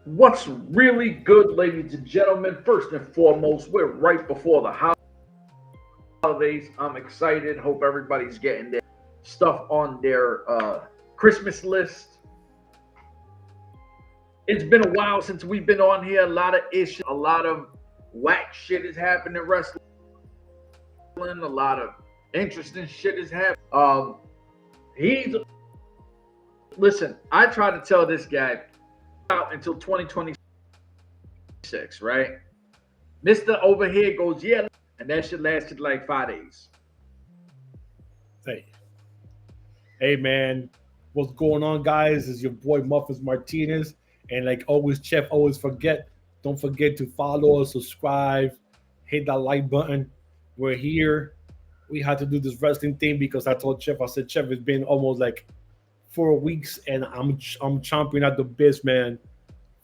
What's really good, ladies and gentlemen? First and foremost, we're right before the holidays. I'm excited. Hope everybody's getting their stuff on their Christmas list. It's been a while since we've been on here. A lot of issues, a lot of whack shit is happening in wrestling. A lot of interesting shit is happening. Listen, I try to tell this guy out until 2026, right? Mr. Over here goes, yeah, and that shit lasted like 5 days. Hey man, what's going on, guys? Is your boy Muffins Martinez, and like always, Chef always don't forget to follow us, subscribe, hit that like button. We're here. We had to do this wrestling thing because I told Chef, I said, Chef, it's been almost like 4 weeks, and I'm chomping at the bit, man,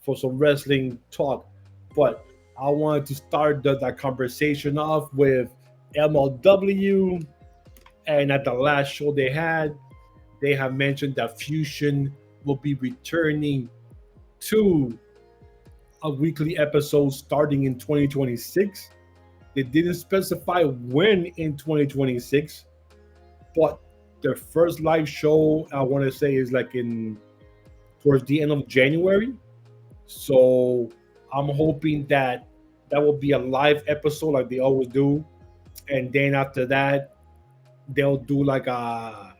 for some wrestling talk. But I wanted to start that conversation off with MLW, and at the last show they have mentioned that Fusion will be returning to a weekly episode starting in 2026. They didn't specify when in 2026, but their first live show, I want to say, is like towards the end of January. So I'm hoping that will be a live episode like they always do, and then after that they'll do like the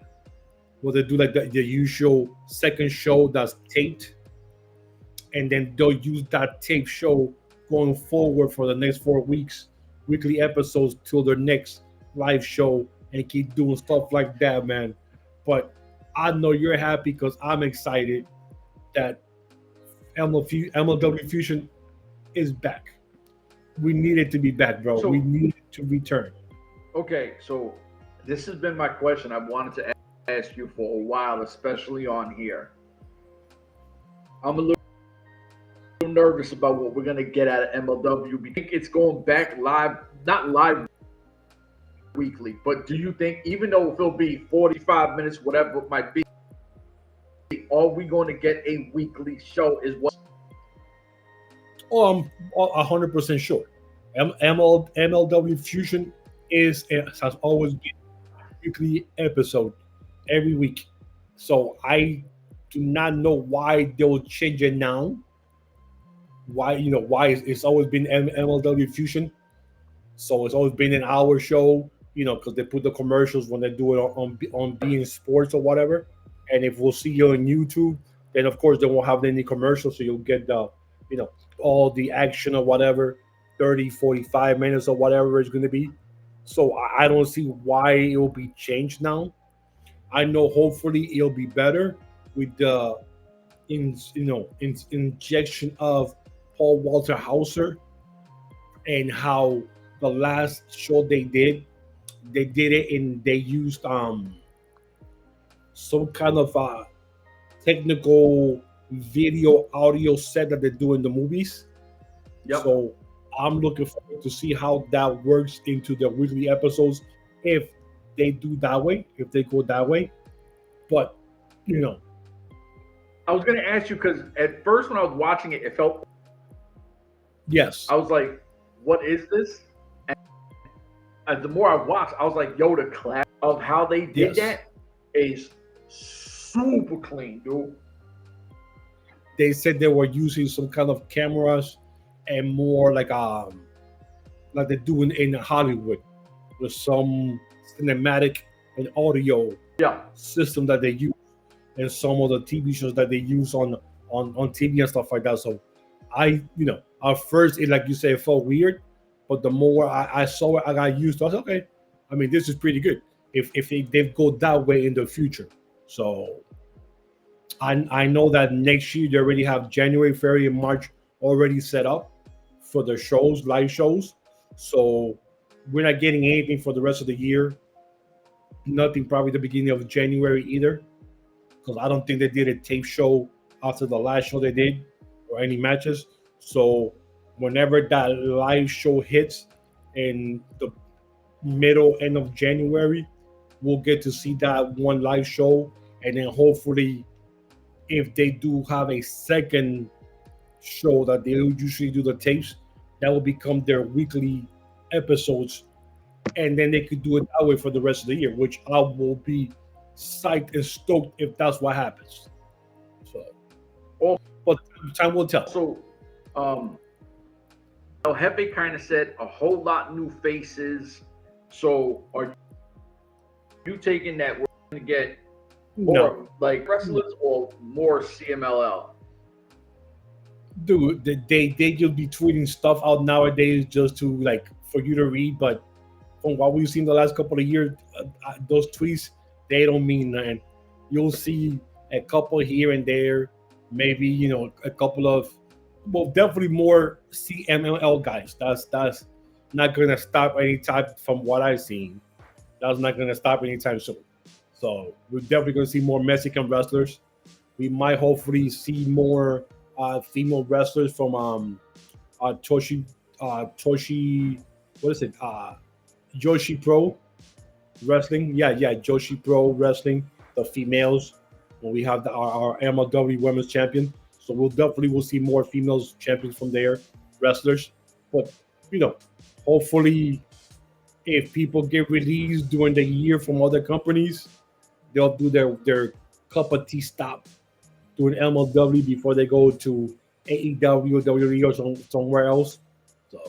usual second show that's taped, and then they'll use that tape show going forward for the next 4 weeks, weekly episodes till their next live show, and keep doing stuff like that, man. But I know you're happy because I'm excited that MLW Fusion is back. We need it to be back, bro. We need it to return. Okay, so this has been my question I've wanted to ask you for a while, especially on here. I'm a little nervous about what we're going to get out of MLW. We think it's going back live, not live weekly, but do you think, even though it'll be 45 minutes, whatever it might be, are we going to get a weekly show is what? Oh, I'm 100% sure. MLW Fusion has always been a weekly episode every week. So I do not know why they will change it now. Why it's always been MLW Fusion. So it's always been an hour show, because they put the commercials when they do it on beIN Sports or whatever. And if we'll see you on YouTube, then of course they won't have any commercials, so you'll get the, all the action or whatever, 30, 45 minutes or whatever it's going to be. So I don't see why it will be changed now. I know hopefully it'll be better with the injection of Paul Walter Hauser, and how the last show they did it and they used some kind of technical video audio set that they do in the movies. Yep. So I'm looking forward to see how that works into the weekly episodes if they do that way, if they go that way. But I was going to ask you, because at first when I was watching it, it felt, yes, I was like, what is this? And the more I watched, I was like, yo, the class of how they did that is super clean, dude. They said they were using some kind of cameras and more like they're doing in Hollywood with some cinematic and audio system that they use, and some of the TV shows that they use on TV and stuff like that. So at first it, like you say, it felt weird, but the more I saw it, I got used to it. I was okay. I mean, this is pretty good if they go that way in the future. So I know that next year they already have January, February, and March already set up for the shows, live shows. So we're not getting anything for the rest of the year. Nothing probably the beginning of January either, because I don't think they did a tape show after the last show they did or any matches. So whenever that live show hits in the end of January, we'll get to see that one live show. And then hopefully, if they do have a second show that they usually do the tapes, that will become their weekly episodes, and then they could do it that way for the rest of the year, which I will be psyched and stoked if that's what happens. So, but time will tell. So, El Jefe kind of said a whole lot new faces. So, are you taking that we're going to get more like wrestlers or more CMLL? Dude, they just be tweeting stuff out nowadays just to like for you to read, but from what we've seen the last couple of years, those tweets, they don't mean nothing. You'll see a couple here and there, maybe a couple of, well, definitely more CMLL guys. That's not gonna stop anytime from what I've seen. That's not gonna stop anytime soon. So we're definitely gonna see more Mexican wrestlers. We might hopefully see more female wrestlers from Toshi, what is it? Joshi Pro Wrestling. Yeah, Joshi Pro Wrestling, the females. When we have our MLW Women's Champion. So we'll see more females champions from there, wrestlers. But, hopefully if people get released during the year from other companies, they'll do their cup of tea stop doing MLW before they go to AEW or WWE or somewhere else. So,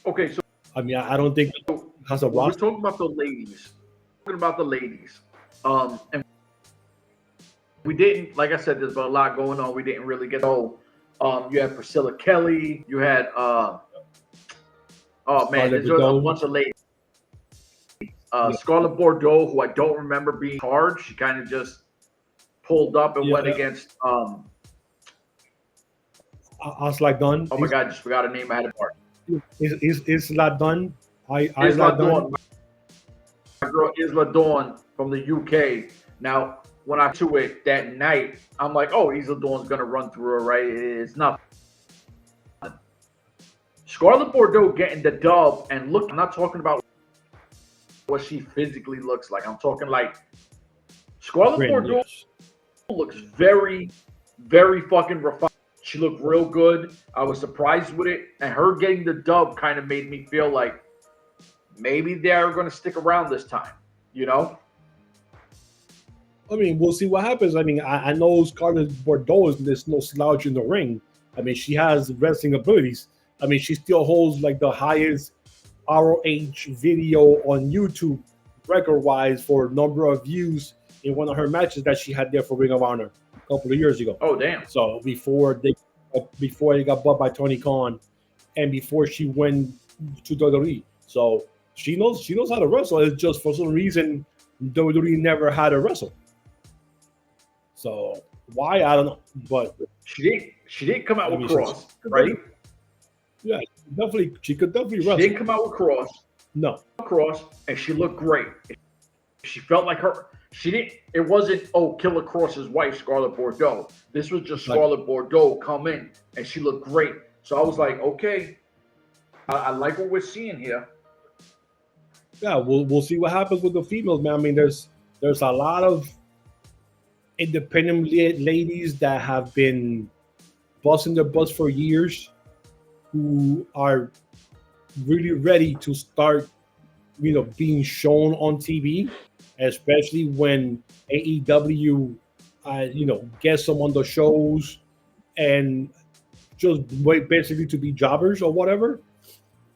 okay, so I mean, I don't think it has a roster. We're talking about the ladies. And we didn't, like I said, there's been a lot going on. We didn't really get you had Priscilla Kelly. You had there's a bunch of ladies. Scarlett Bordeaux, who I don't remember being charged. She kind of just pulled up and went against Isla Dawn. Oh my God, I just forgot her name. I had it marked. Is Isla Dawn? Isla Dawn. My girl Isla Dawn from the UK. Now, when I to it that night, I'm like, oh, Isla Dawn's gonna run through her, right? It's nothing. Scarlett Bordeaux getting the dub, and look, I'm not talking about what she physically looks like. I'm talking like Scarlett Bordeaux looks very, very fucking refined. She looked real good. I was surprised with it, and her getting the dub kind of made me feel like maybe they're going to stick around this time, I mean, we'll see what happens. I mean, I know Scarlett Bordeaux is no slouch in the ring. I mean, she has wrestling abilities. I mean, she still holds like the highest ROH video on YouTube record-wise for number of views in one of her matches that she had there for Ring of Honor a couple of years ago. Oh, damn. So before they got bought by Tony Khan and before she went to WWE. So she knows how to wrestle. It's just for some reason WWE never had her wrestle. So why, I don't know. But she didn't come out with Cross, right? Yeah, she could definitely wrestle. She didn't come out with Cross. No. Cross, and she looked great. She felt like her. She didn't. It wasn't Killer Cross's wife, Scarlett Bordeaux. This was just Scarlett Bordeaux come in, and she looked great. So I was like, okay, I like what we're seeing here. Yeah, we'll see what happens with the females, man. I mean, there's a lot of independent ladies that have been busting their butts for years, who are really ready to start, being shown on TV, especially when AEW, gets them on the shows and just wait basically to be jobbers or whatever.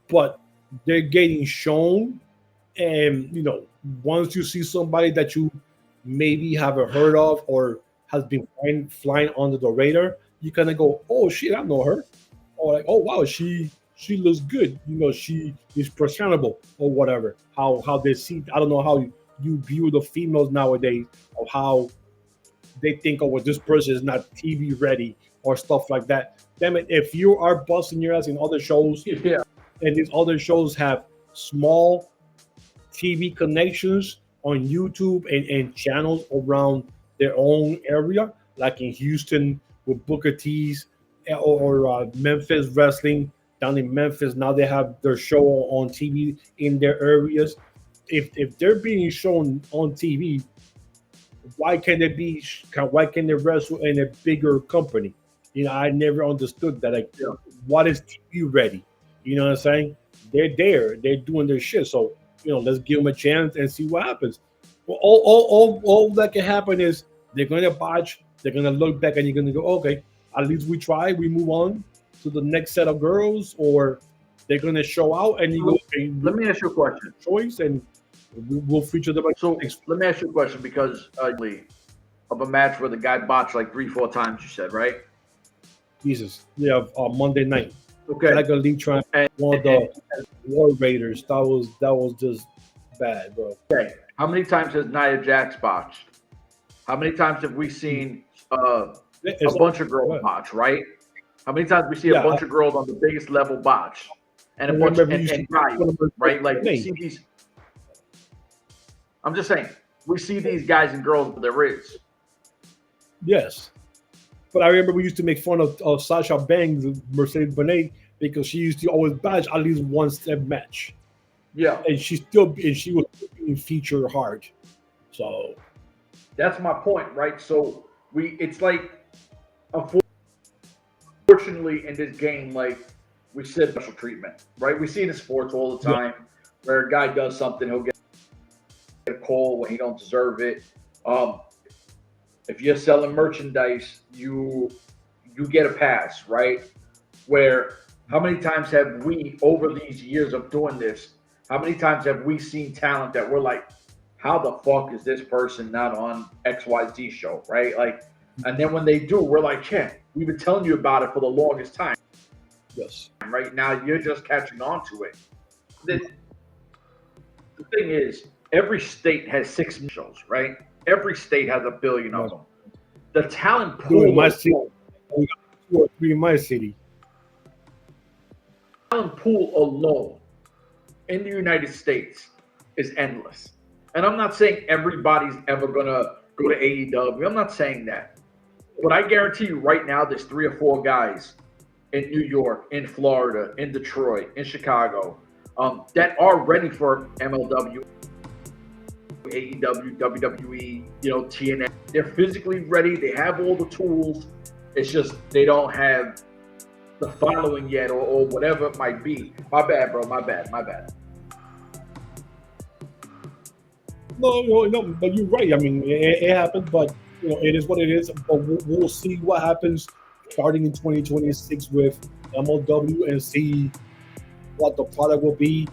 But they're getting shown, and once you see somebody that you maybe haven't heard of or has been flying under the radar, you kind of go, oh shit, I know her. Or like, oh wow, she looks good. She is presentable or whatever. How they see, I don't know how you view the females nowadays, of how they think, oh, well, this person is not TV ready or stuff like that. Damn it, if you are busting your ass in other shows, and these other shows have small TV connections on YouTube and channels around their own area, like in Houston with Booker T's, or Memphis Wrestling down in Memphis. Now they have their show on TV in their areas. If they're being shown on TV, why can't they wrestle in a bigger company? I never understood that. Like, Yeah. what is TV ready? You know what I'm saying? They're there. They're doing their shit. So, let's give them a chance and see what happens. Well, all that can happen is they're going to botch. They're going to look back and you're going to go, okay, at least we tried. We move on to the next set of girls, or they're going to show out and you go, okay, Let me ask you a question. choice, and we'll feature them. So let me ask you a question because of a match where the guy botched like 3-4 times. You said, right? Jesus, yeah, Monday night. Okay. Like a league trying one of the War Raiders. That was just bad, bro. Okay. How many times has Nia Jax botched? How many times have we seen a bunch of girls botch, right? How many times we see a bunch of girls on the biggest level botch? And a bunch of guys, right? Like we see these. I'm just saying, we see these guys and girls, but there is. Yes. But I remember we used to make fun of Sasha Banks, Mercedes Bonet, because she used to always badge at least one step match. Yeah. And she was being featured hard. So that's my point, right? So it's like, unfortunately in this game, like we said, special treatment, right? We see it in sports all the time where a guy does something, he'll get a call when he don't deserve it. If you're selling merchandise, you get a pass, right? Where how many times have we, over these years of doing this, how many times have we seen talent that we're like, how the fuck is this person not on XYZ show, right? Like, and then when they do, we're like, yeah, we've been telling you about it for the longest time. Yes. Right now, you're just catching on to it. The thing is, every state has 6 shows, right? Every state has a billion of them. The talent pool in my city, we got 2 or 3 in my city. Talent pool alone in the United States is endless. And I'm not saying everybody's ever gonna go to AEW. I'm not saying that. But I guarantee you right now there's 3 or 4 guys in New York, in Florida, in Detroit, in Chicago, that are ready for MLW, AEW, WWE, TNA. They're physically ready. They have all the tools. It's just they don't have the following yet, or whatever it might be. My bad, bro. My bad. No, but you're right. I mean, it happened, but it is what it is. But we'll see what happens starting in 2026 with MLW and see what the product will be,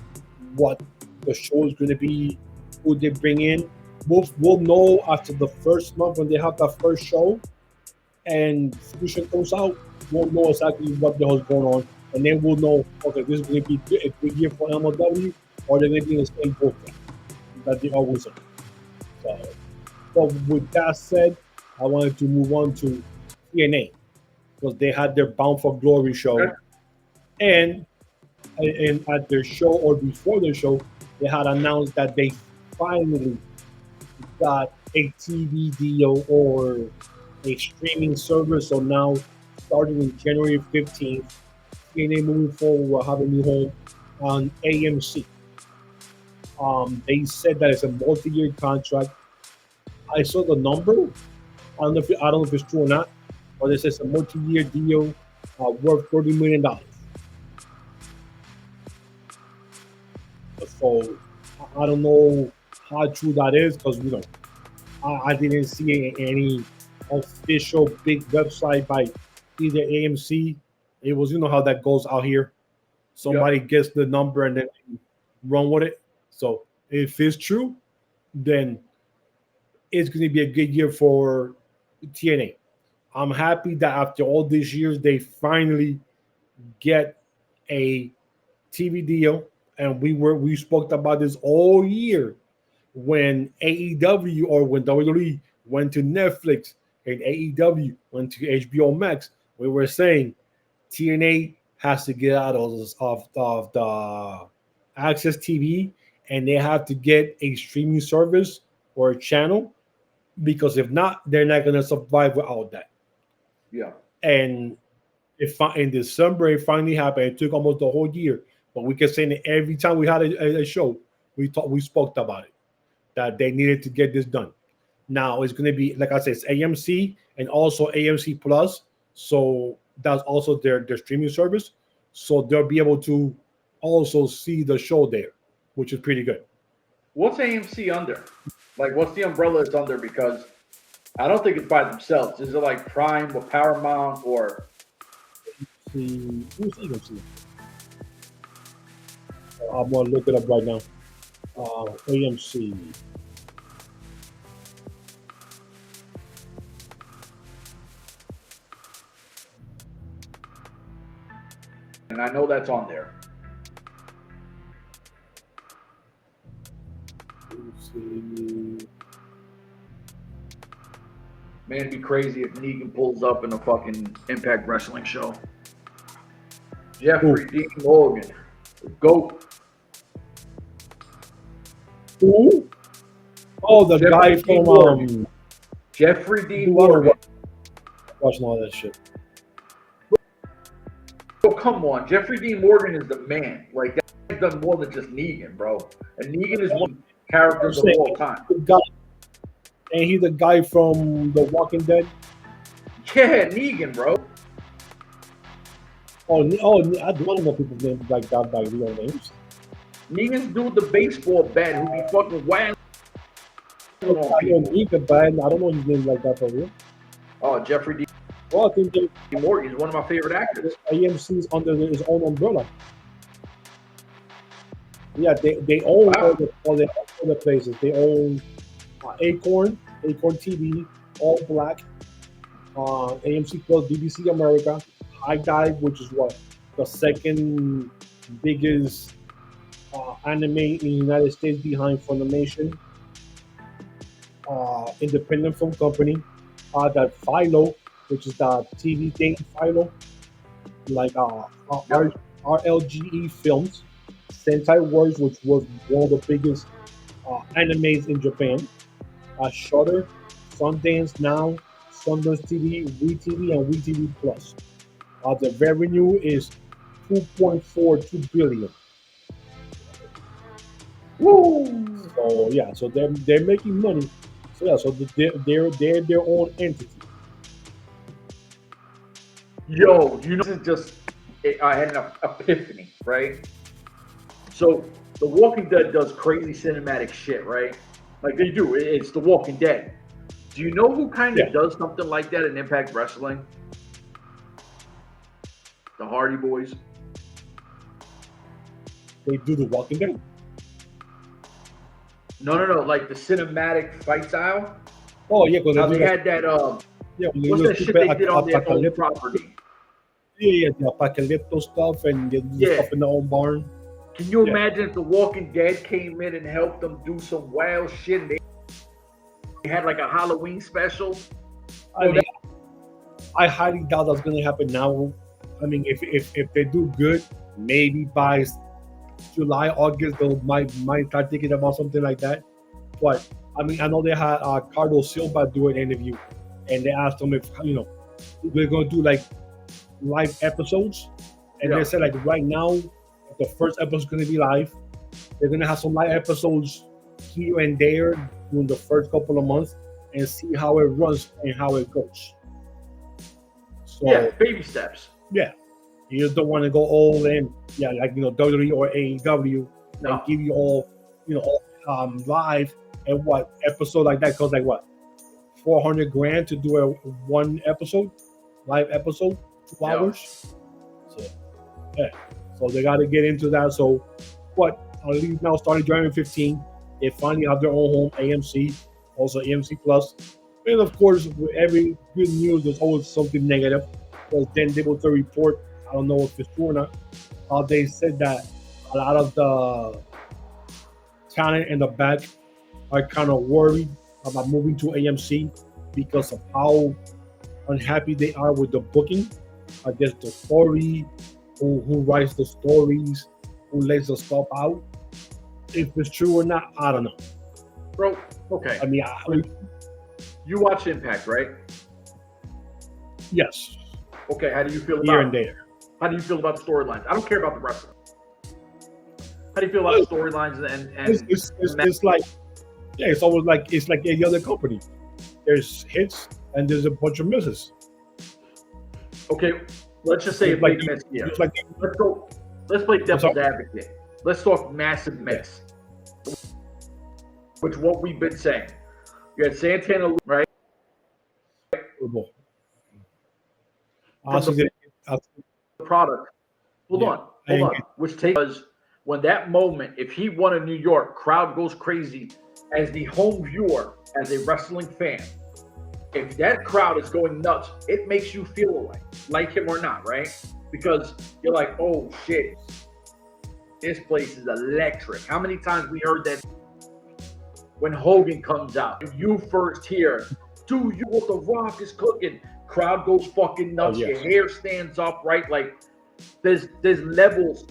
what the show is going to be, who they bring in. We'll know after the first month when they have that first show and Fusion comes out. We'll know exactly what the hell's going on, and then we'll know, okay, this is going to be a good year for MLW, or they're going to be in the same boat that they always are. So, but with that said, I wanted to move on to TNA because they had their Bound for Glory show, and at their show or before their show, they had announced that they finally got a TV deal or a streaming service. So now, starting in January 15th, TNA moving forward will have a new home on AMC. They said that it's a multi-year contract. I saw the number. I don't know if it's true or not, but it says a multi-year deal worth $30 million. So I don't know how true that is because I didn't see any official big website by either AMC. It was how that goes out here. Somebody gets the number and then run with it. So if it's true, then it's going to be a good year for TNA. I'm happy that after all these years, they finally get a TV deal. And we spoke about this all year when AEW or when WWE went to Netflix and AEW went to HBO Max. We were saying TNA has to get out of the Access TV and they have to get a streaming service or a channel because if not, they're not going to survive without that. Yeah. And in December, it finally happened. It took almost the whole year. But we kept saying that every time we had a show, we spoke about it, that they needed to get this done. Now it's going to be, like I said, it's AMC and also AMC Plus. So that's also their streaming service. So they'll be able to also see the show there, which is pretty good. What's AMC under? Like, what's the umbrella it's under? Because I don't think it's by themselves. Is it like Prime or Paramount or? See, who's AMC? I'm gonna look it up right now. AMC. And I know that's on there. Man, it'd be crazy if Negan pulls up in a fucking Impact Wrestling show. Jeffrey Dean Morgan, the GOAT. Who? Oh, the Jeffrey guy Dean from Morgan. Jeffrey Dean Morgan. Watching all that shit. Oh, come on. Jeffrey Dean Morgan is the man. Like, that guy's done more than just Negan, bro. And Negan is one of the characters of all time. And he's the guy from The Walking Dead. Yeah, Negan, bro. I don't know people's names like that by real names. Negan's dude with the baseball bat who be fucking whacking I don't know his name like that for real. Oh, Jeffrey Dean Well, I think Morgan is one of my favorite actors. AMC is under his own umbrella. Yeah, they own all the places. They own Acorn TV, All Black, AMC Plus, BBC America, High Dive, which is the second biggest anime in the United States behind Funimation. Independent film company. That Philo, which is the TV thing, Philo, like RLGE Films, Sentai Works, which was one of the biggest animes in Japan, Shutter, Sundance Now, Sundance TV, WeTV, and WeTV Plus. The revenue is 2.42 billion. Woo! So yeah, so they're making money. So yeah, so they're their own entity. Yo, you know, this is just, I had an epiphany, right? So, The Walking Dead does crazy cinematic shit, right? Like they do. It's The Walking Dead. Do you know who kind of does something like that in Impact Wrestling? The Hardy Boys. They do The Walking Dead. No. Like the cinematic fight style. Oh yeah, because they had that. What's that shit they did on their own property? Yeah, the Apocalypto stuff and the stuff in their own barn. Can you imagine if The Walking Dead came in and helped them do some wild shit? And they had like a Halloween special. I highly doubt that's going to happen now. I mean, if they do good, maybe by July, August, they might start thinking about something like that. But I mean, I know they had Carlos Silva do an interview, and they asked him if we're going to do like live episodes, and they said like right now the first episode is going to be live. They're going to have some live episodes here and there during the first couple of months and see how it runs and how it goes. So baby steps. Yeah, you just don't want to go all in. Yeah, like WWE or AEW and give you all live and what episode like that costs like what $400,000 to do a one episode, live episode, 2 hours. So so they got to get into that. So at least now starting January 15, they finally have their own home, AMC, also AMC Plus. And of course, with every good news, there's always something negative. Because then they will report, I don't know if it's true or not, they said that a lot of the talent in the back are kind of worried about moving to AMC because of how unhappy they are with the booking. I guess the story, who writes the stories, who lays the stuff out. If it's true or not, I don't know. Bro, okay. I mean, you watch Impact, right? Yes. Okay, how do you feel about here and there? How do you feel about the storylines? I don't care about the wrestling. How do you feel about the storylines and it's like it's always like it's like any other company. There's hits and there's a bunch of misses. Okay, let's just say a big miss here. Let's play devil's advocate. Let's talk massive miss. Which what we've been saying. You had Santana, right? The product. Hold on. Which takes when that moment, if he won in New York, crowd goes crazy as the home viewer, as a wrestling fan. If that crowd is going nuts, it makes you feel like him or not, right? Because you're like, oh shit, this place is electric. How many times we heard that when Hogan comes out, you first hear, dude, you what the Rock is cooking. Crowd goes fucking nuts. Your hair stands up, right? Like there's levels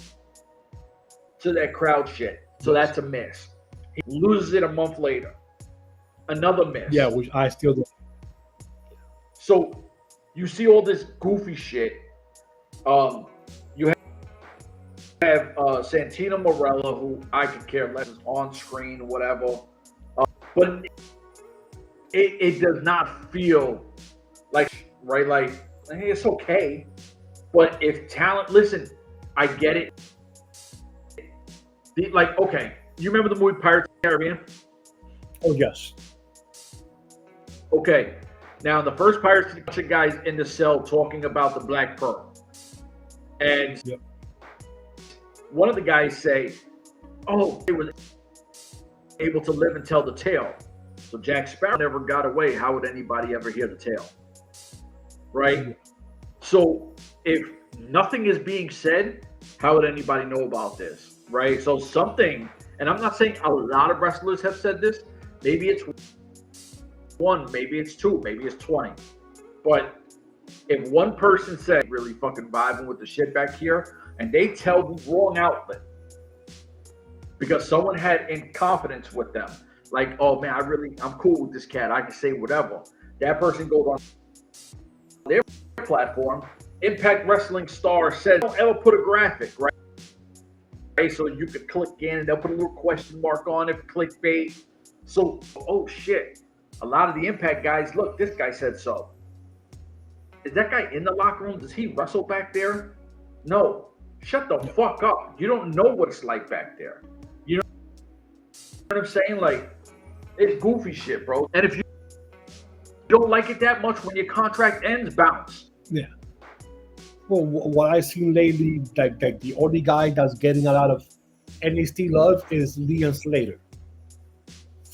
to that crowd shit. So that's a miss. He loses it a month later. Another miss. Yeah, which I still do. So you see all this goofy shit. You have Santino Marella, who I could care less, is on screen, whatever. But it does not feel like, right, like, hey, it's okay. But if talent, listen, I get it. Okay, you remember the movie Pirates of the Caribbean? Oh, yes. Okay, now the first Pirates of the guys in the cell talking about the Black Pearl. And one of the guys say, oh, they were able to live and tell the tale. So Jack Sparrow never got away. How would anybody ever hear the tale? Right? So if nothing is being said, how would anybody know about this? Right? So something, and I'm not saying a lot of wrestlers have said this. Maybe it's one, maybe it's two, maybe it's 20. But if one person said, really fucking vibing with the shit back here, and they tell the wrong outlet because someone had in confidence with them, like, oh man, I'm cool with this cat, I can say whatever. That person goes on their platform. Impact Wrestling star said, don't ever put a graphic, right? So you could click in and they'll put a little question mark on it, clickbait. So, oh shit, a lot of the Impact guys, look, this guy said so. Is that guy in the locker room? Does he wrestle back there? No. Shut the fuck up. You don't know what it's like back there. You know what I'm saying? Like, it's goofy shit, bro. And if you don't like it that much, when your contract ends, bounce. Yeah. Well, what I've seen lately, like the only guy that's getting a lot of NXT love is Leon Slater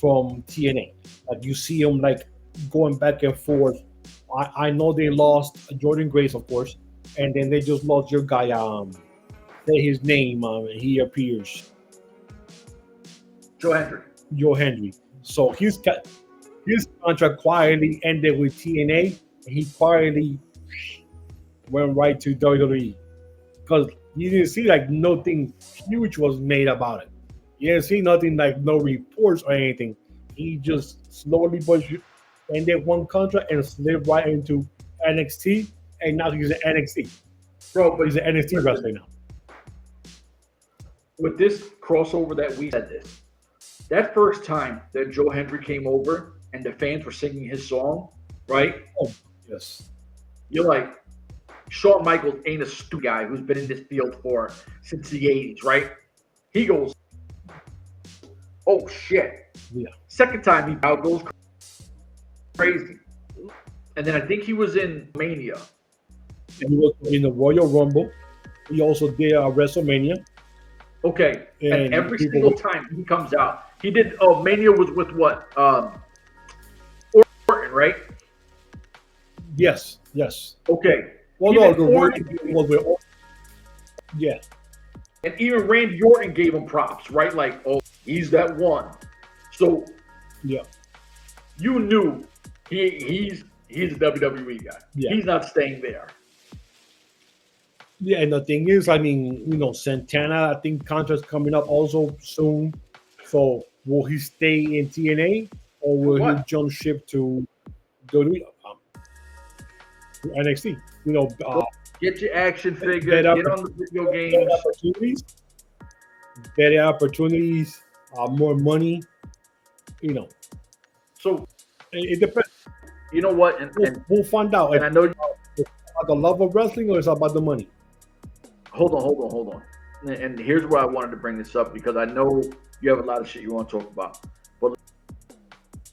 from TNA. Like, you see him like going back and forth. I know they lost Jordan Grace, of course, and then they just lost your guy. Say his name. He appears. Joe Hendry. So his contract quietly ended with TNA, and he quietly went right to WWE because you didn't see like nothing huge was made about it. You didn't see nothing like no reports or anything. He just slowly ended one contract and slid right into NXT, and now he's an NXT. Bro, but he's an NXT wrestler now. With this crossover that we said this, that first time that Joe Hendry came over and the fans were singing his song, right? Oh, yes. You're like, Shawn Michaels ain't a stupid guy who's been in this field since the 80s, right? He goes, oh shit. Yeah. Second time he goes crazy. And then I think he was in Mania. And he was in the Royal Rumble. He also did WrestleMania. Okay. And every single time he comes out, he did. Oh, Mania was with what? Orton, right? Yes. Okay. Well, no, the Orton was with Orton. Yeah. And even Randy Orton gave him props, right? Like, oh, he's that one. So, yeah, you knew he's a WWE guy. Yeah. He's not staying there. Yeah, and the thing is, I mean, Santana, I think contract's coming up also soon. So will he stay in TNA or will he jump ship to WWE? To NXT? Get your action figure, get on the video games. Better opportunities, more money, So it depends. You know what? And we'll find out. And I know about the love of wrestling or it's about the money? Hold on. And here's why I wanted to bring this up, because I know you have a lot of shit you want to talk about. But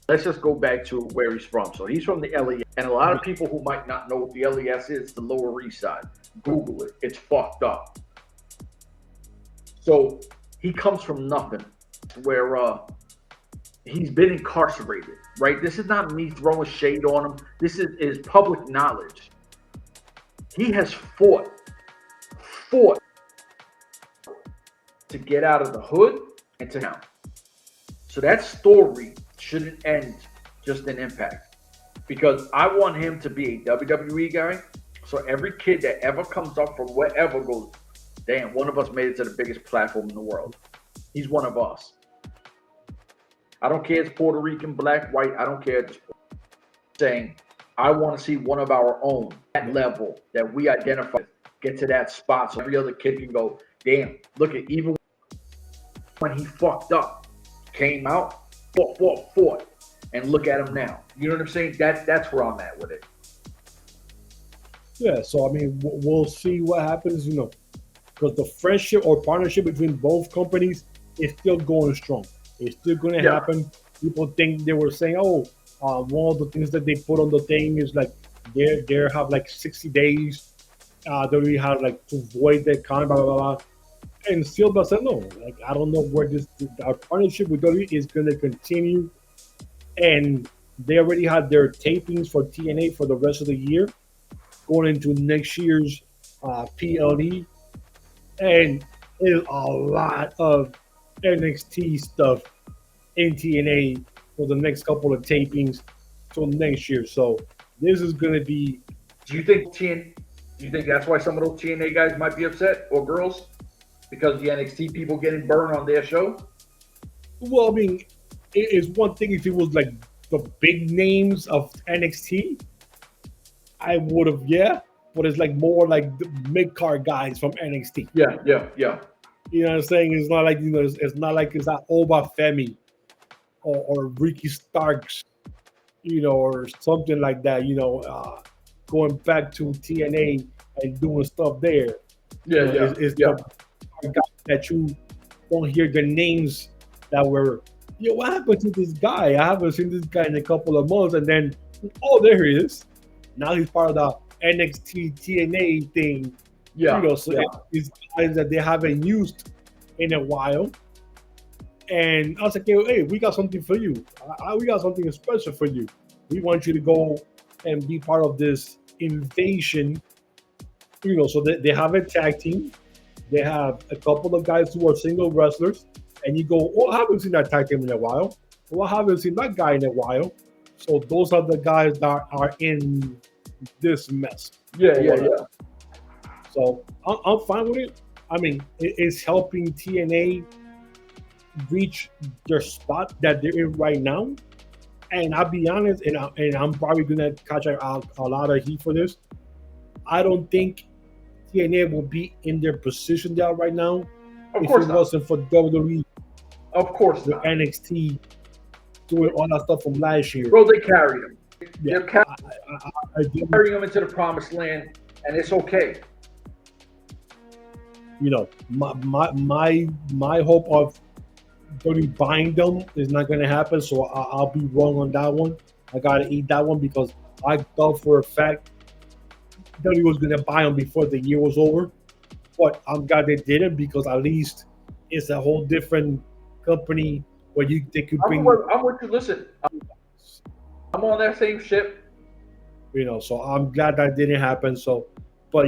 let's just go back to where he's from. So he's from the LES. And a lot of people who might not know what the LES is, the Lower East Side, Google it. It's fucked up. So he comes from nothing, where he's been incarcerated, right? This is not me throwing shade on him. This is public knowledge. He has fought to get out of the hood and to town. So that story shouldn't end just in Impact, because I want him to be a WWE guy. So every kid that ever comes up from wherever goes, damn, one of us made it to the biggest platform in the world. He's one of us. I don't care if it's Puerto Rican, black, white. I don't care at this point. Saying, I want to see one of our own at level that we identify get to that spot, so every other kid can go, damn, look at, even when he fucked up, came out, fought, and look at him now. You know what I'm saying? That's where I'm at with it. Yeah, so I mean, we'll see what happens, because the friendship or partnership between both companies is still going strong. It's still going to happen. People think they were saying, one of the things that they put on the thing is like they have like 60 days. They really have like to void that kind, blah, blah, blah. And Silva said, no, like, I don't know where our partnership with WWE is going to continue. And they already had their tapings for TNA for the rest of the year, going into next year's PLE. And there's a lot of NXT stuff in TNA for the next couple of tapings till next year. So this is going to be. Do you think that's why some of those TNA guys might be upset, or girls, because the NXT people getting burned on their show? Well, I mean, it is one thing if it was like the big names of NXT, I would have, but it's like more like the mid-card guys from NXT. Yeah. You know what I'm saying? It's not like, it's not like it's not Oba Femi or Ricky Starks, or something like that, going back to TNA and doing stuff there. It's the guys that you don't hear the names that were, what happened to this guy? I haven't seen this guy in a couple of months. And then, there he is. Now he's part of the NXT TNA thing. It's guys that they haven't used in a while. And I was like, hey, we got something for you. We got something special for you. We want you to go and be part of this invasion. So they have a tag team. They have a couple of guys who are single wrestlers. And you go, I haven't seen that tag team in a while. I haven't seen that guy in a while. So those are the guys that are in this mess. Yeah. So I'm fine with it. I mean, it's helping TNA reach their spot that they're in right now. And I'll be honest, and I'm probably going to catch a lot of heat for this. I don't think TNA will be in their position they are right now if it wasn't for WWE. Of course not. NXT doing all that stuff from last year. Bro, they carried them. They're carrying them into the promised land, and it's okay. My hope of WWE buying them is not going to happen, so I'll be wrong on that one. I got to eat that one because I thought for a fact WWE was going to buy them before the year was over. But I'm glad they didn't, because at least it's a whole different company where they could bring. I'm with you. Listen, I'm on that same ship. So I'm glad that didn't happen. So, but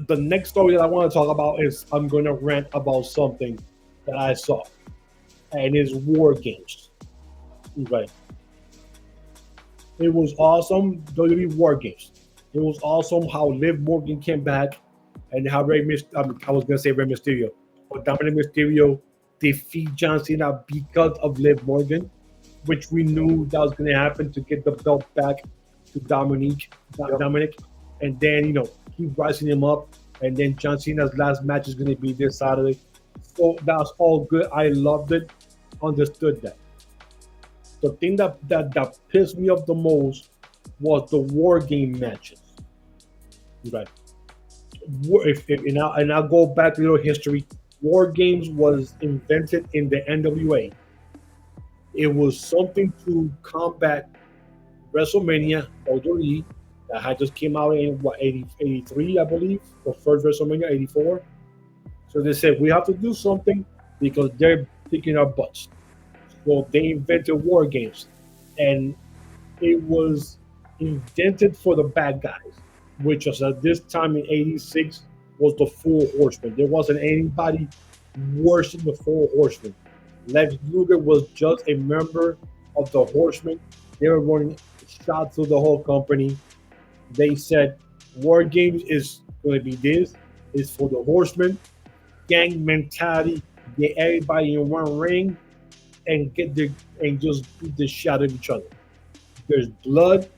the next story that I want to talk about is I'm going to rant about something that I saw, and it's War Games. Right. It was awesome. WWE War Games. It was awesome how Liv Morgan came back and how I was going to say Rey Mysterio, but Dominic Mysterio defeat John Cena because of Liv Morgan, which we knew that was going to happen to get the belt back to Dominic, and then keep rising him up, and then John Cena's last match is going to be this Saturday. So that's all good. I loved it, understood that. The thing that pissed me off the most was the War Game matches. Right. And I'll go back a little history. War games was invented in the N.W.A. It was something to combat WrestleMania WWE that had just came out in what 83, I believe, the first WrestleMania 84. So they said we have to do something because they're kicking our butts. So they invented war games, and it was invented for the bad guys, which was at this time in '86 was the Four Horsemen. There wasn't anybody worse than the Four Horsemen. Lex Luger was just a member of the Horsemen. They were running shots through the whole company. They said War Games is going to be this. It's for the Horsemen. Gang mentality. Get everybody in one ring and and just beat the shit out of each other. There's blood.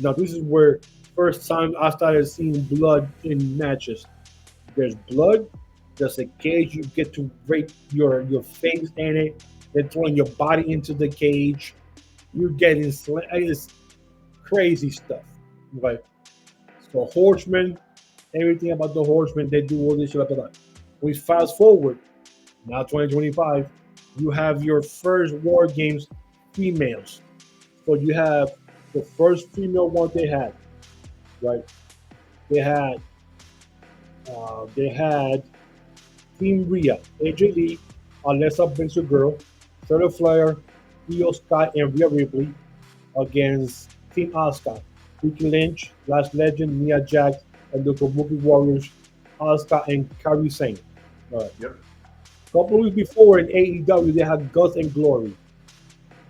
Now this is where first time I started seeing blood in matches. There's blood. There's a cage. You get to break your face in it. Then throwing your body into the cage. You're getting it's crazy stuff. Right. So Horsemen, everything about the Horsemen, they do all this shit after that. We fast forward now 2025. You have your first war games females. So you have the first female one they had, right? They had Team Rhea, AJ Lee, Alessa Vince Girl, Charlotte Flair, Io Sky, and Rhea Ripley against Team Asuka, Becky Lynch, Last Legend, Nia Jax, and the Kabuki Warriors, Asuka and Kairi Sane. All right. Yep. A couple weeks before in AEW, they had Guts and Glory.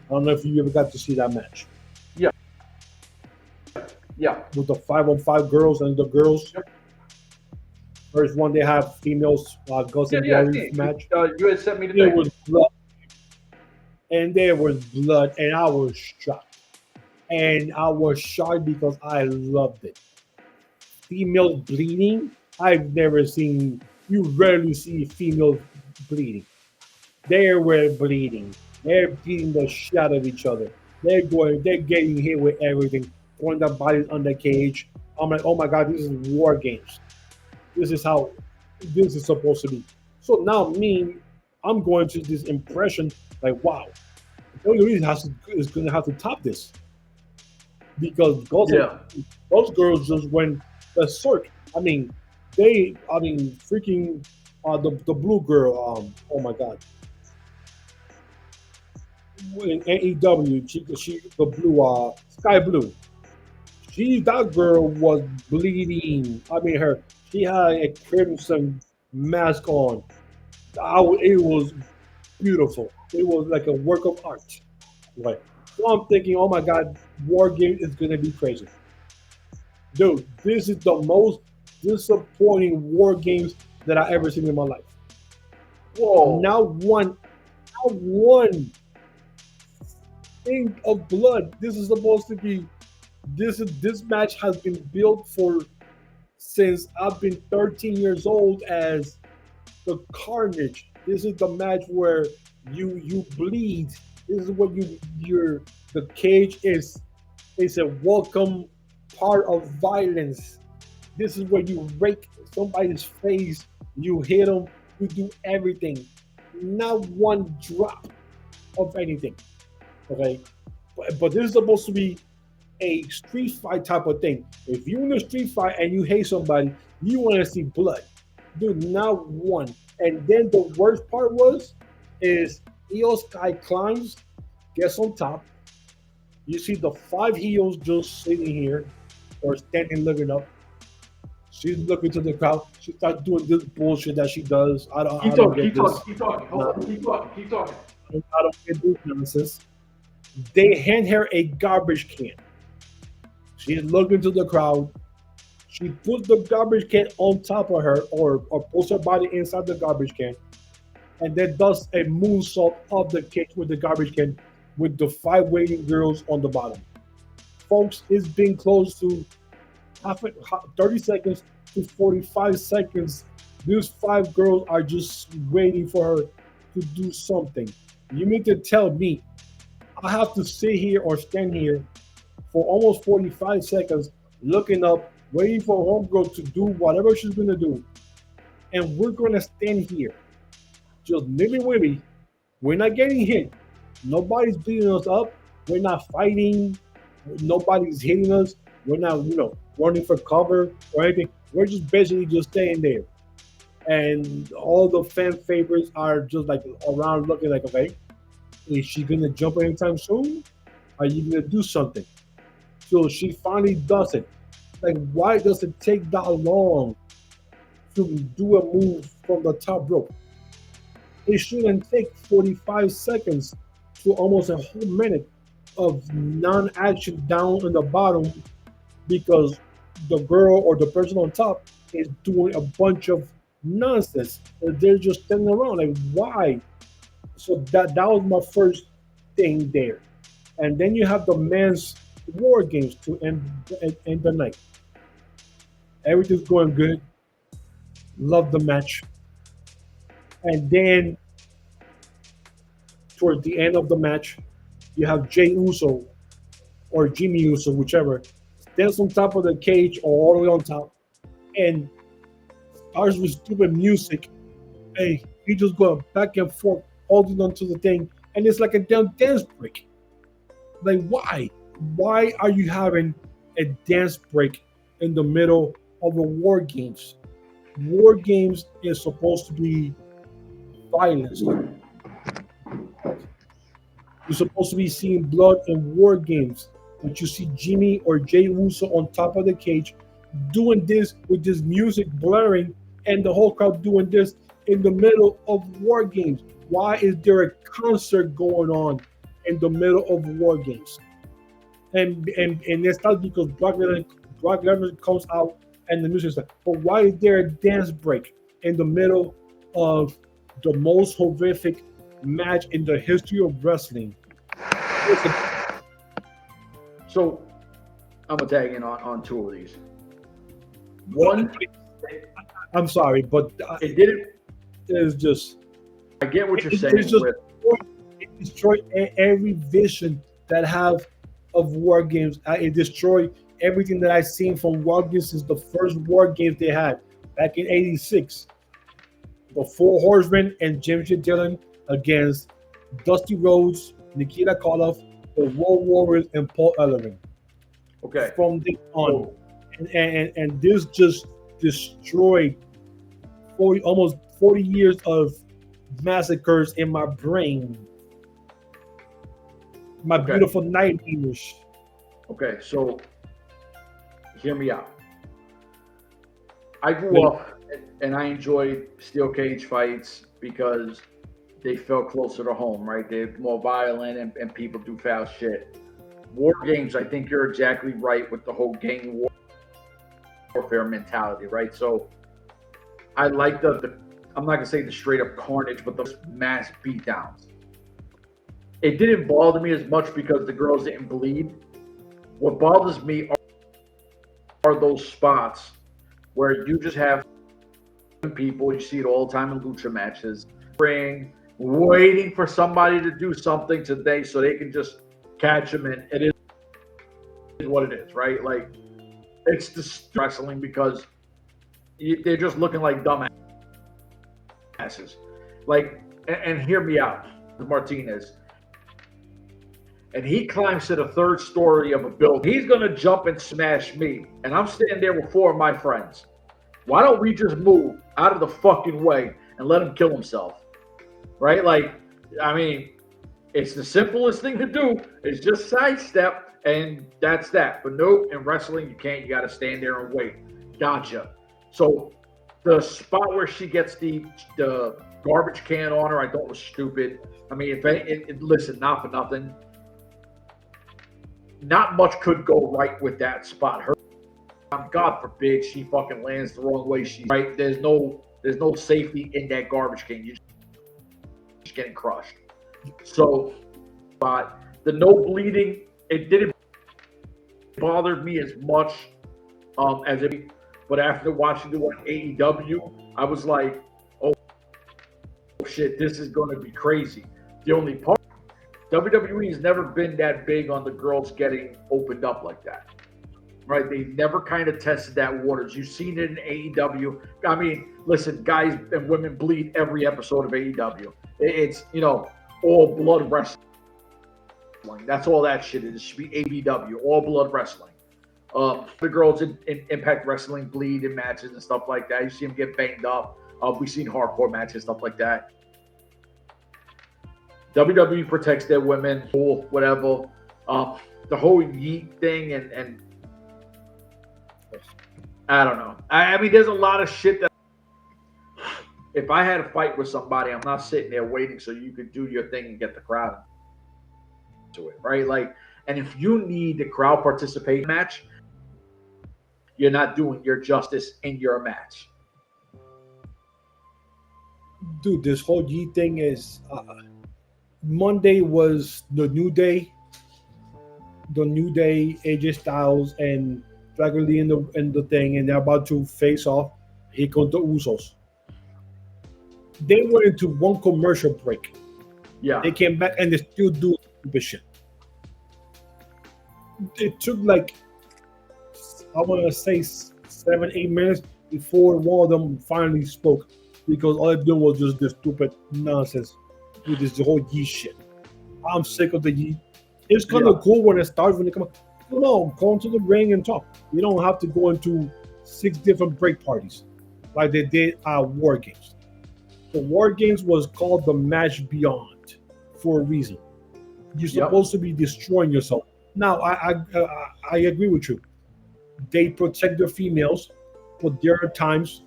I don't know if you ever got to see that match. Yeah. Yeah. With the 5-on-5 girls and the girls. Yep. First one they have females Guts and Glory match. You had sent me the There thing. was blood. And there was blood, and I was shocked. And I was shocked because I loved it. Females bleeding, I've never seen. You rarely see females bleeding. They were bleeding. They're beating the shit out of each other. They're getting hit with everything, throwing their bodies on the cage. I'm like, oh my god, this is war games. This is how this is supposed to be. So now I'm going to this impression like, wow, WWE is going to have to top this because those girls just went berserk. Freaking the blue girl. Oh my god. In AEW, she the blue sky blue. That girl was bleeding. She had a crimson mask on. It was beautiful. It was like a work of art. Right. So I'm thinking, oh my god, War Game is gonna be crazy. Dude, this is the most disappointing War Games that I ever seen in my life. Whoa. Not one thing of blood. This is supposed to be this match has been built for since I've been 13 years old as the Carnage. This is the match where you bleed. This is what the cage is a welcome part of violence. This is where you rake somebody's face, you hit them, you do everything. Not one drop of anything. Okay? But this is supposed to be a street fight type of thing. If you're in a street fight and you hate somebody, you want to see blood. Dude, not one. And then the worst part is Io Sky climbs, gets on top. You see the 5 heels just sitting here or standing looking up. She's looking to the crowd. She starts doing this bullshit that she does. I don't get this. Keep talking. I don't get this nonsense. They hand her a garbage can. She's looking to the crowd. She puts the garbage can on top of her or puts her body inside the garbage can and then does a moonsault of the cage with the garbage can with the 5 waiting girls on the bottom. Folks, it's been close to 30 seconds to 45 seconds. These 5 girls are just waiting for her to do something. You mean to tell me I have to sit here or stand here for almost 45 seconds looking up waiting for homegirl to do whatever she's gonna do, and we're gonna stand here, just nibby wibby. We're not getting hit. Nobody's beating us up. We're not fighting. Nobody's hitting us. We're not, running for cover or anything. We're just basically just staying there. And all the fan favorites are just like around looking like, okay, is she gonna jump anytime soon? Are you gonna do something? So she finally does it. Like, why does it take that long to do a move from the top rope? It shouldn't take 45 seconds to almost a whole minute of non-action down in the bottom because the girl or the person on top is doing a bunch of nonsense. They're just standing around. Like, why? So that was my first thing there. And then you have the men's war games to end the night. Everything's going good. Love the match. And then towards the end of the match, you have Jay Uso or Jimmy Uso, whichever, stands on top of the cage or all the way on top and starts with stupid music. Hey, he just going back and forth, holding onto the thing, and it's like a damn dance break. Like, why? Why are you having a dance break in the middle of a war games? War games is supposed to be violence. You're supposed to be seeing blood in war games, but you see Jimmy or Jay Uso on top of the cage doing this with this music blaring and the whole crowd doing this in the middle of war games. Why is there a concert going on in the middle of war games? And it's not because Brock Lesnar comes out and the music is like, but why is there a dance break in the middle of the most horrific match in the history of wrestling? Listen. So I'm gonna tag in on two of these. One, I'm sorry, but it didn't. It's just. I get what you're saying. It destroyed every vision that I have of war games. It destroyed everything that I've seen from war games since the first war games they had back in '86. The Four Horsemen and James J. Dillon against Dusty Rhodes, Nikita Koloff, the War Warriors, and Paul Ellering. Okay. From then on, and this just destroyed almost 40 years of massacres in my brain. My beautiful nightmares. Okay, so hear me out. I grew up and I enjoyed steel cage fights because they felt closer to home, right? They're more violent and people do foul shit. War games, I think you're exactly right with the whole gang warfare mentality, right? So I like the I'm not gonna say the straight up carnage, but the mass beatdowns. It didn't bother me as much because the girls didn't bleed. What bothers me are those spots where you just have people, you see it all the time in lucha matches, waiting for somebody to do something today so they can just catch them, and it is what it is, right? Like, it's just wrestling because they're just looking like dumbasses. Like, and hear me out, Martinez. And he climbs to the third story of a building. He's going to jump and smash me. And I'm standing there with four of my friends. Why don't we just move out of the fucking way and let him kill himself? Right? Like, I mean, it's the simplest thing to do. It's just sidestep, and that's that. But nope, in wrestling, you can't. You got to stand there and wait. Gotcha. So the spot where she gets the garbage can on her, I thought was stupid. I mean, listen, not for nothing. Not much could go right with that spot. God forbid she fucking lands the wrong way. Right. There's no safety in that garbage can. You're just getting crushed. So, but the no bleeding, it didn't bother me as much as it. But after watching the one AEW, I was like, oh shit, this is going to be crazy. The only part. WWE has never been that big on the girls getting opened up like that. right? They never kind of tested that waters. You've seen it in AEW. I mean, listen, guys and women bleed every episode of AEW. It's, all blood wrestling. That's all that shit is. It should be ABW, all blood wrestling. The girls in Impact Wrestling bleed in matches and stuff like that. You see them get banged up. We've seen hardcore matches, stuff like that. WWE protects their women, or whatever. The whole yeet thing and I don't know. I mean, there's a lot of shit that if I had a fight with somebody, I'm not sitting there waiting so you could do your thing and get the crowd to it, right? Like, and if you need the crowd participation match, you're not doing your justice in your match. Dude, this whole G thing is Monday was the New Day, AJ Styles and Dragon Lee in the thing, and they're about to face off. Here comes the Usos. They went into one commercial break. Yeah. They came back and they still do stupid shit. It took like, I want to say 7-8 minutes before one of them finally spoke, because all they did was just this stupid nonsense with this whole Yeet shit. I'm sick of the Yeet. It's kind of cool when it starts, when they come up. Come on, come to the ring and talk. You don't have to go into 6 different break parties like they did at War Games. The War Games was called the Match Beyond for a reason. You're supposed to be destroying yourself. Now, I agree with you. They protect their females, but there are times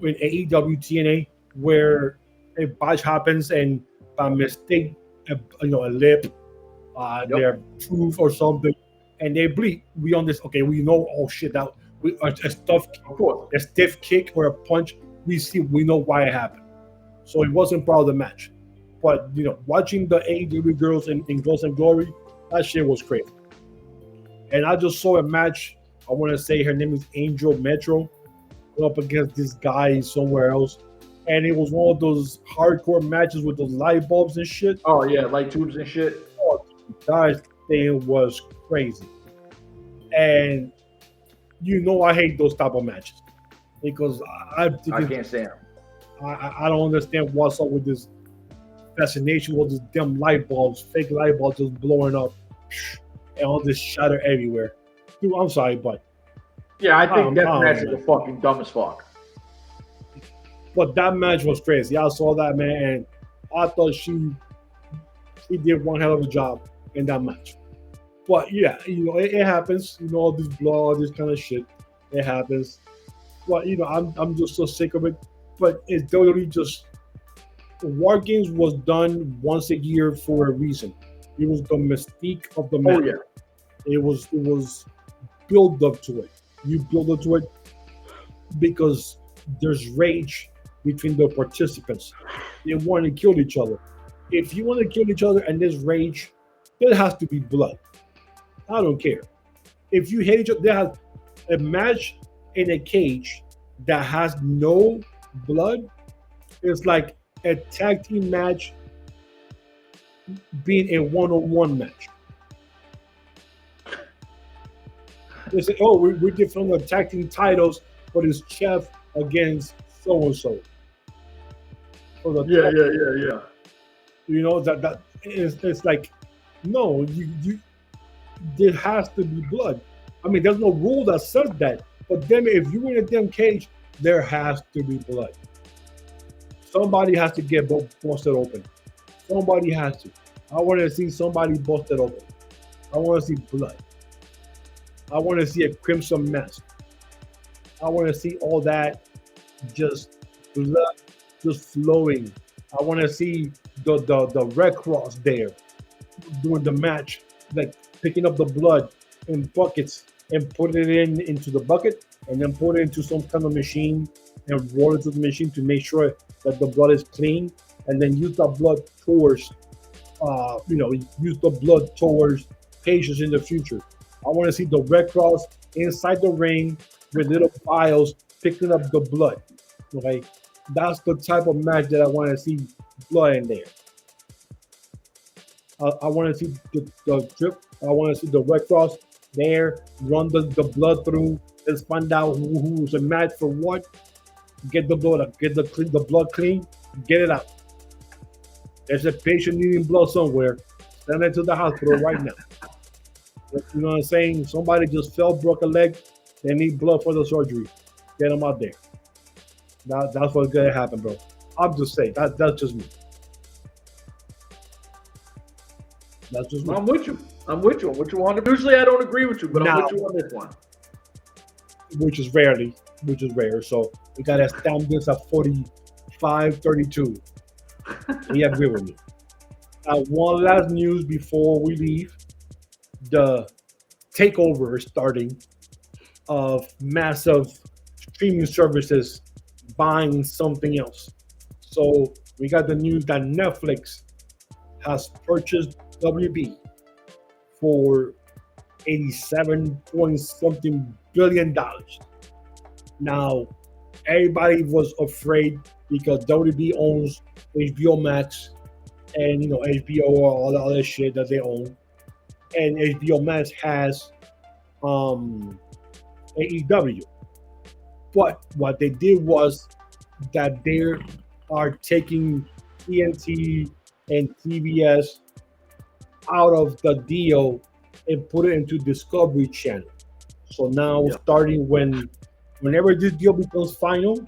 in AEW TNA where a botch happens and by mistake, a lip, their tooth or something, and they bleed. We understand. Okay, we know. Oh shit! That a stiff kick or a punch. We know why it happened. So it wasn't part of the match. But watching the AEW girls in Ghost and Glory, that shit was crazy. And I just saw a match. I want to say her name is Angel Metro, up against this guy somewhere else, and it was one of those hardcore matches with those light bulbs and shit. Oh yeah, light tubes and shit. Oh, that thing was crazy. And I hate those type of matches because I can't stand them. I don't understand what's up with this fascination with these damn light bulbs, fake light bulbs just blowing up and all this shatter everywhere. Dude, I'm sorry, but yeah, I think that match is fucking dumb as fuck. But that match was crazy. I saw that, man, and I thought she did one hell of a job in that match. But yeah, it happens. All this blood, all this kind of shit, it happens. But I'm just so sick of it. But it's totally just War Games was done once a year for a reason. It was the mystique of the match. Oh yeah. It was build up to it. You build up to it because there's rage between the participants. They want to kill each other. If you want to kill each other and there's rage, there has to be blood. I don't care. If you hate each other, there has a match in a cage that has no blood. It's like a tag team match being a one-on-one match. They say, oh, we're defending the tag team titles, but it's Chef against so-and-so. Yeah. That it's like, no, you there has to be blood. I mean, there's no rule that says that, but then if you're in a damn cage, there has to be blood. Somebody has to get busted open. Somebody has to. I want to see somebody busted open. I want to see blood. I want to see a crimson mask. I want to see all that just blood just flowing. I want to see the Red Cross there doing the match, like picking up the blood in buckets and put it into the bucket and then put it into some kind of machine and roll it to the machine to make sure that the blood is clean, and then use the blood towards patients in the future. I want to see the Red Cross inside the ring with little vials picking up the blood. Okay, that's the type of match that I want to see blood in there. I want to see the drip. I want to see the Red Cross there, run the blood through. Let's find out who's a match for what. Get the blood up, get the blood clean, get it out. There's a patient needing blood somewhere. Send it to the hospital right now. You know what I'm saying? Somebody just fell, broke a leg. They need blood for the surgery. Get them out there. That's what's gonna happen, bro. I'm just saying that's just me. That's just me. I'm with you. I'm with you 100. Usually I don't agree with you, but I'm with you on this one. Which is rare. So we gotta stamp this at 45-32. You agree with me. One last news before we leave. The takeover is starting of massive streaming services buying something else. So we got the news that Netflix has purchased WB for 87 point something billion. Now, everybody was afraid because WB owns HBO Max and HBO all the other shit that they own, and HBO Max has AEW. But what they did was that they are taking TNT and TBS out of the deal and put it into Discovery Channel. So now, starting whenever this deal becomes final,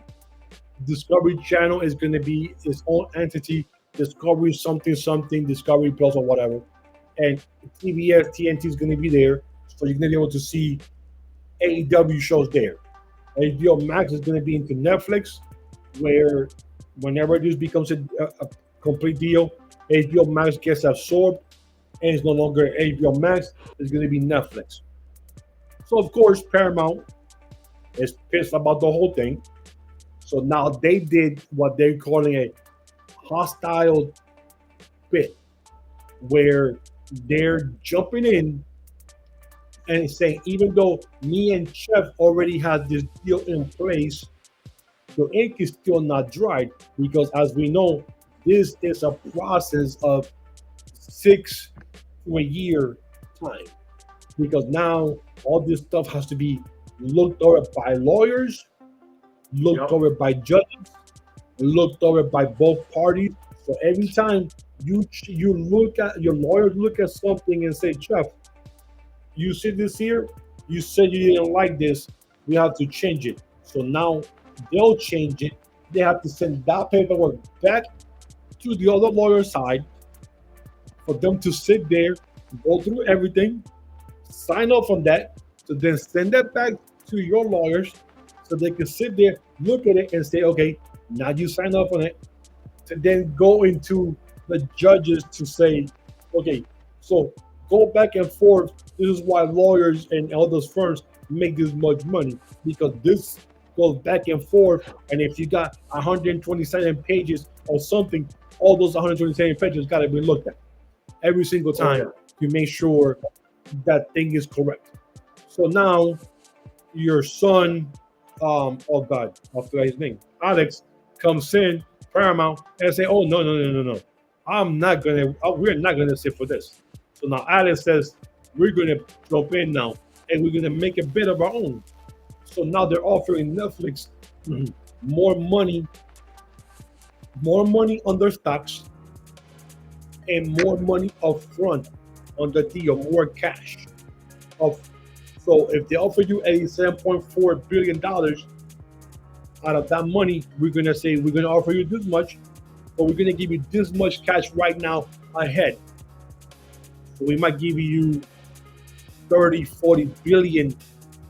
Discovery Channel is going to be its own entity, Discovery something, Discovery Plus or whatever. And TBS, TNT is going to be there, so you're going to be able to see AEW shows there. HBO Max is going to be into Netflix, where whenever this becomes a complete deal, HBO Max gets absorbed, and it's no longer HBO Max, it's going to be Netflix. So, of course, Paramount is pissed about the whole thing. So now they did what they're calling a hostile bid, where they're jumping in and saying, even though me and Chef already had this deal in place, the ink is still not dried, because as we know, this is a process of 6 to a year time. Because now all this stuff has to be looked over by lawyers, looked over by judges, looked over by both parties. So every time you look at your lawyers look at something and say, Chef, you see this here? You said you didn't like this. We have to change it. So now they'll change it. They have to send that paperwork back to the other lawyer side for them to sit there, go through everything, sign off on that, to then send that back to your lawyers so they can sit there, look at it, and say, okay, now you sign off on it, to then go into the judges to say, okay, so go back and forth. This is why lawyers and all those firms make this much money, because this goes back and forth. And if you got 127 pages or something, all those 127 pages got to be looked at every single time to make sure that thing is correct. So now your son, oh God, I forgot his name, Alex, comes in Paramount and say, oh no, we're not gonna sit for this. So now Alex says, we're gonna jump in now and we're gonna make a bit of our own. So now they're offering Netflix more money on their stocks, and more money up front on the deal, more cash. So if they offer you $87.4 billion, out of that money, we're going to say, we're going to offer you this much, but we're going to give you this much cash right now ahead. So we might give you 30, 40 billion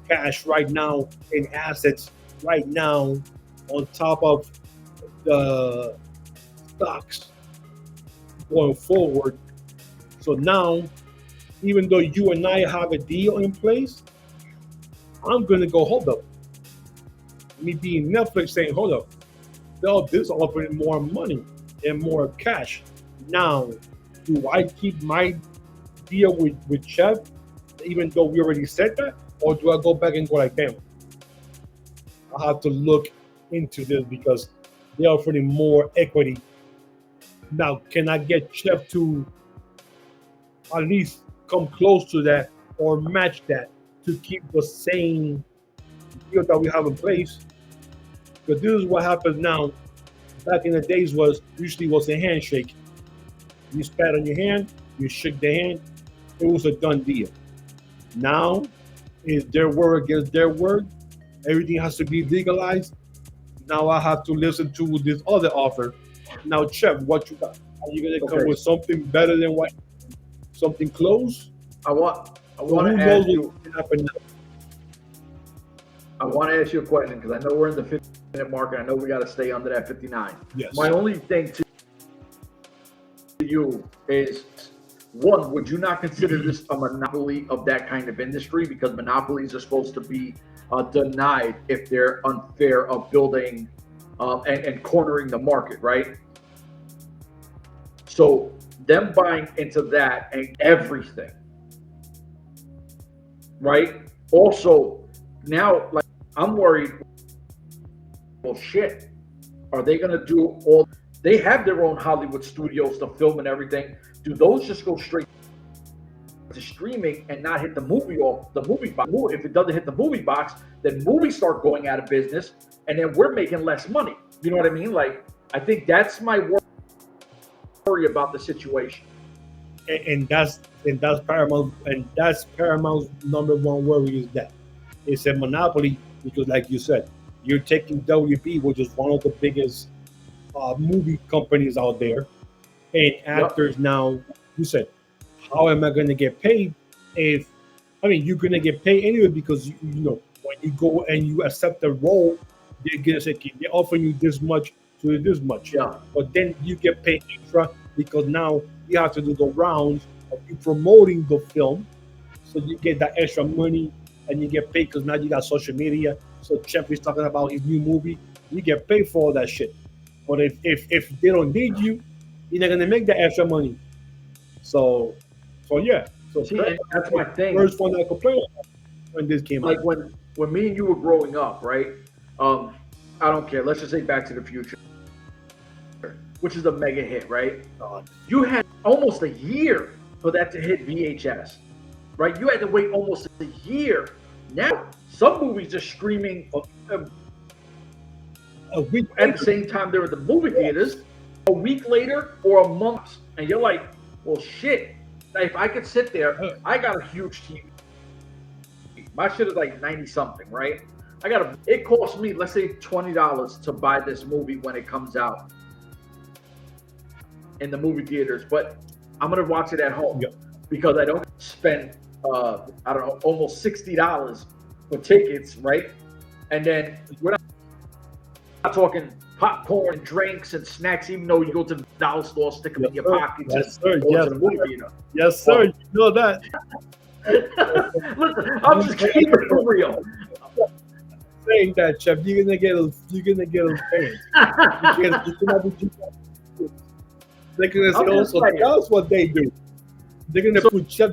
cash right now in assets right now on top of the stocks going forward. So now, even though you and I have a deal in place, I'm going to go, hold up. Me being Netflix saying, hold up, this offering more money and more cash. Now, do I keep my deal with Chef, even though we already said that? Or do I go back and go like, damn, I have to look into this because they're offering more equity. Now, can I get Chef to at least come close to that or match that to keep the same deal that we have in place. But this is what happens now. Back in the days was usually was a handshake. You spat on your hand, you shook the hand, it was a done deal. Now is their word against their word. Everything has to be legalized. Now I have to listen to this other offer. Now, Chef, what you got? Are you gonna come with something better than what? Something close? I want to ask you. I want to ask you a question because I know we're in the 50-minute mark and I know we got to stay under that 59. Yes. My only thing to you is, one, would you not consider this a monopoly of that kind of industry? Because monopolies are supposed to be denied if they're unfair of building and cornering the market, right? So them buying into that and everything, right? Also, now, like, I'm worried, well, shit, are they going to do all, they have their own Hollywood studios to film and everything. Do those just go straight to streaming and not hit the movie or the movie box? If it doesn't hit the movie box, then movies start going out of business and then we're making less money. You know what I mean? Like, I think that's my worry about the situation. And that's Paramount, and that's Paramount's number one worry is that it's a monopoly because, like you said, you're taking WB, which is one of the biggest movie companies out there, and actors. Now, you said, how am I going to get paid? If I mean, you're going to get paid anyway because you know when you go and you accept the role, they're going to say they're offering you this much to this much. Yeah. But then you get paid extra because now you have to do the rounds of you promoting the film, so you get that extra money and you get paid because now you got social media. So Chef is talking about his new movie, you get paid for all that shit. But if they don't need you, you're not gonna make that extra money. So yeah. So see, that's my thing. First one I complained about when this came out. Like when me and you were growing up, right? I don't care. Let's just say Back to the Future, which is a mega hit, right? You had almost a year for that to hit VHS, right? You had to wait almost a year. Now, some movies are streaming a week at the same time they're at the movie theaters, a week later or a month. And you're like, well, shit. If I could sit there, I got a huge TV. My shit is like 90-something, right? It cost me, let's say, $20 to buy this movie when it comes out in the movie theaters, but I'm gonna watch it at home because I don't spend I don't know, almost $60 for tickets, right? And then we're not talking popcorn and drinks and snacks, even though you go to the dollar store, stick them in your pockets. Yes, sir. To the movie theater. Yes, sir. You know that. Listen, I'm just keeping it for real. Saying that, Chef, you're gonna get us fans. They're gonna say also that's what they do. They're gonna put your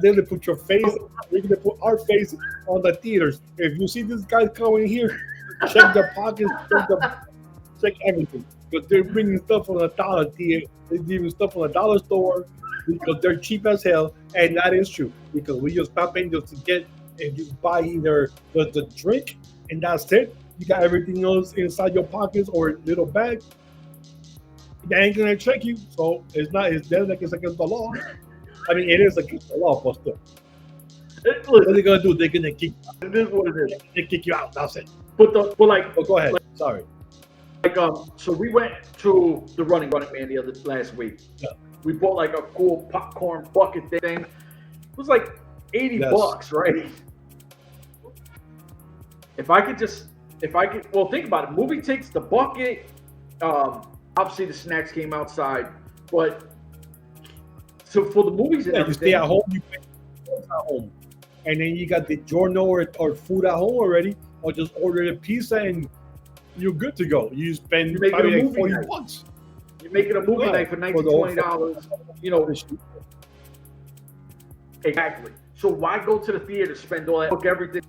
face, they're gonna put our face on the theaters. If you see this guy coming here, check their pockets, check everything. Because they're bringing stuff from the dollar theater, they're giving stuff from the dollar store because they're cheap as hell, and that is true. Because we just pop in just to get, and you buy either the drink and that's it. You got everything else inside your pockets or little bag. They ain't gonna check you, so it's against the law. I mean, it is against the law, but still. What are they gonna do? They're gonna kick you. It is what it is. They kick you out. That's it. But go ahead. Sorry. So we went to the Running Man last week. Yeah. We bought like a cool popcorn bucket thing. It was like $80, right? If I could, well, think about it. Movie tickets, the bucket. Obviously, the snacks came outside, but so for the movies and everything, you stay at home, you pay at home, and then you got the giorno or food at home already, or just order a pizza and you're good to go. You spend probably like $40. You're making a movie night for $19, $20. You know, exactly. So why go to the theater, spend all that, book everything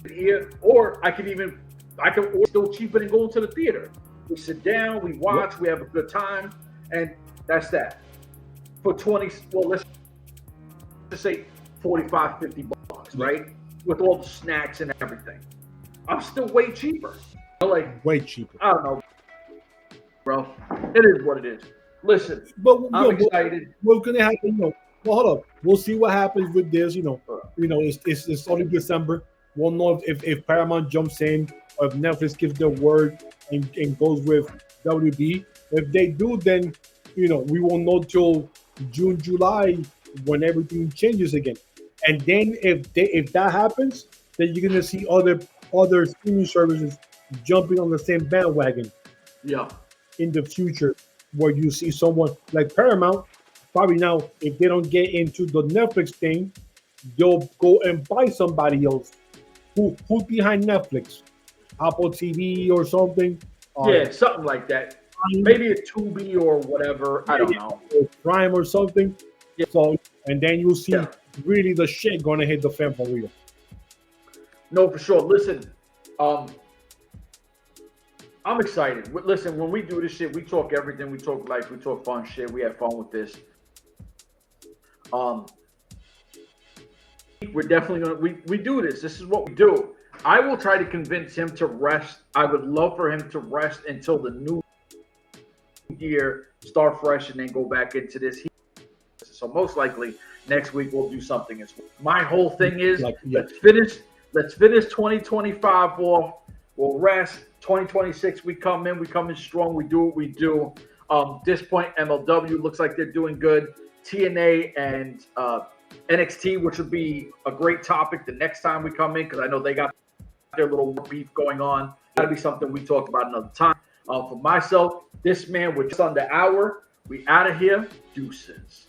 here, or I can order still cheaper than going to the theater. We sit down, we watch, we have a good time, and that's that. For let's just say $45, $50, right? With all the snacks and everything. I'm still way cheaper. Like, way cheaper. I don't know, bro. It is what it is. Listen, but I'm excited. What's gonna happen? Well, hold up. We'll see what happens with this. It's only December. We'll know if Paramount jumps in or if Netflix gives their word and goes with WB. If they do, then we won't know till June, July when everything changes again. And then if that happens, then you're gonna see other streaming services jumping on the same bandwagon. Yeah. In the future, where you see someone like Paramount, probably now, if they don't get into the Netflix thing, they'll go and buy somebody else. Who's behind Netflix? Apple TV or something? Yeah, something like that. Maybe a Tubi or whatever. I don't know. Prime or something. Yeah. So, and then you'll see really the shit going to hit the fan for real. No, for sure. Listen, I'm excited. Listen, when we do this shit, we talk everything. We talk life. We talk fun shit. We have fun with this. We're definitely gonna we do this. This is what we do. I will try to convince him to rest. I would love for him to rest until the new year, start fresh, and then go back into this. So most likely next week we'll do something. My whole thing is let's finish 2025 off. We'll rest. 2026 we come in strong. We do what we do. This point, MLW looks like they're doing good. TNA and NXT, which would be a great topic the next time we come in, because I know they got their little beef going on. That'll be something we talk about another time. For myself, this man, we're just under hour. We out of here. Deuces.